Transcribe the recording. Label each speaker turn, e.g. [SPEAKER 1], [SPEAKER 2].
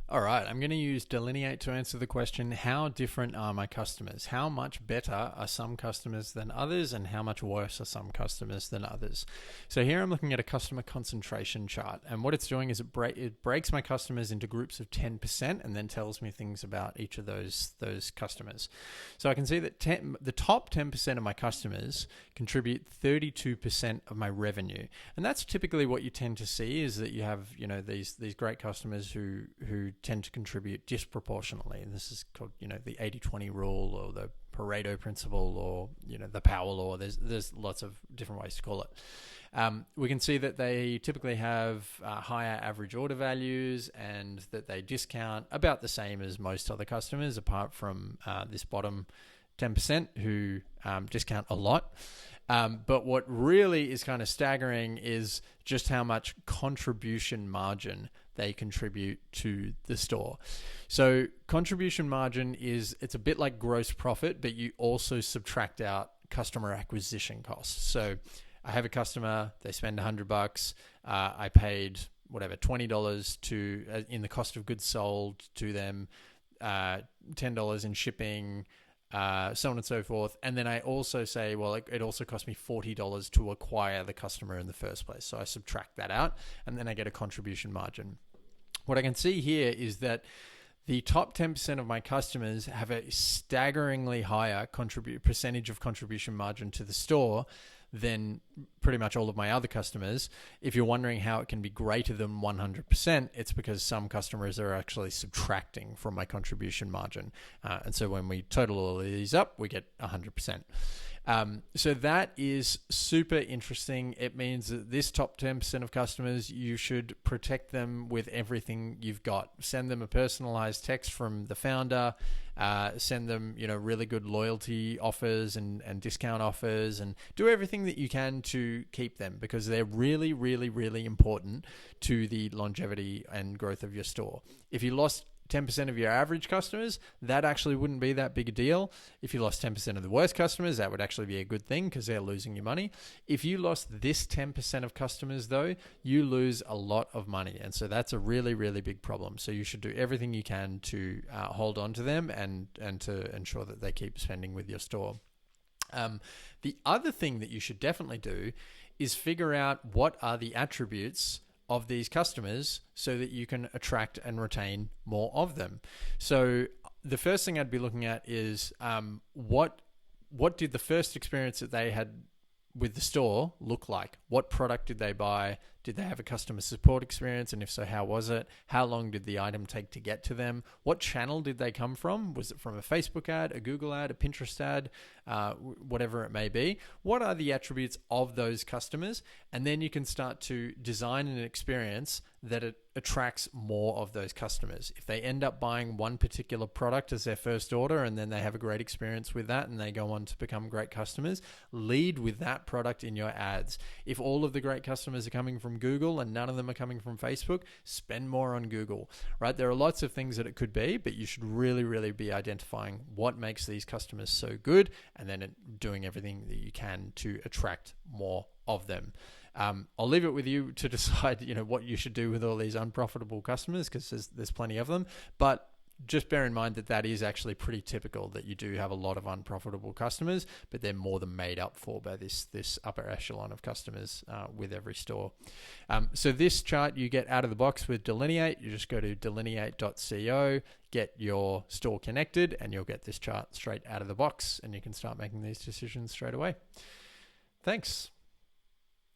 [SPEAKER 1] All right, I'm going to use delineate to answer the question, how different are my customers? How much better are some customers than others, and how much worse are some customers than others? So here I'm looking at a customer concentration chart, and what it's doing is it breaks my customers into groups of 10% and then tells me things about each of those customers. So I can see that the top 10% of my customers contribute 32% of my revenue, and that's typically what you tend to see, is that you have these great customers who tend to contribute disproportionately, and this is called the 80-20 rule, or the Pareto principle, or the power law. There's lots of different ways to call it. We can see that they typically have higher average order values, and that they discount about the same as most other customers, apart from this bottom 10% who discount a lot. But what really is kind of staggering is just how much contribution margin they contribute to the store. So contribution margin it's a bit like gross profit, but you also subtract out customer acquisition costs. So I have a customer, they spend $100. I paid $20 to in the cost of goods sold to them, $10 in shipping, so on and so forth. And then I also say, well, it also cost me $40 to acquire the customer in the first place. So I subtract that out, and then I get a contribution margin. What I can see here is that the top 10% of my customers have a staggeringly higher percentage of contribution margin to the store than pretty much all of my other customers. If you're wondering how it can be greater than 100%, it's because some customers are actually subtracting from my contribution margin. And so when we total all of these up, we get 100%. So that is super interesting. It means that this top 10% of customers, you should protect them with everything you've got. Send them a personalized text from the founder, send them, really good loyalty offers and discount offers, and do everything that you can to keep them, because they're really, really, really important to the longevity and growth of your store. If you lost 10% of your average customers, that actually wouldn't be that big a deal. If you lost 10% of the worst customers, that would actually be a good thing, because they're losing your money. If you lost this 10% of customers, though, you lose a lot of money. And so that's a really, really big problem. So you should do everything you can to hold on to them and to ensure that they keep spending with your store. The other thing that you should definitely do is figure out what are the attributes of these customers so that you can attract and retain more of them. So the first thing I'd be looking at is what did the first experience that they had with the store look like? What product did they buy? Did they have a customer support experience? And if so, how was it? How long did the item take to get to them? What channel did they come from? Was it from a Facebook ad, a Google ad, a Pinterest ad, whatever it may be? What are the attributes of those customers? And then you can start to design an experience that it attracts more of those customers. If they end up buying one particular product as their first order, and then they have a great experience with that and they go on to become great customers, lead with that product in your ads. If all of the great customers are coming from Google and none of them are coming from Facebook, spend more on Google, right? There are lots of things that it could be, but you should really, really be identifying what makes these customers so good, and then doing everything that you can to attract more of them. I'll leave it with you to decide, what you should do with all these unprofitable customers, because there's plenty of them. But just bear in mind that is actually pretty typical, that you do have a lot of unprofitable customers, but they're more than made up for by this upper echelon of customers with every store. So this chart you get out of the box with Delineate. You just go to delineate.co, get your store connected, and you'll get this chart straight out of the box, and you can start making these decisions straight away. Thanks.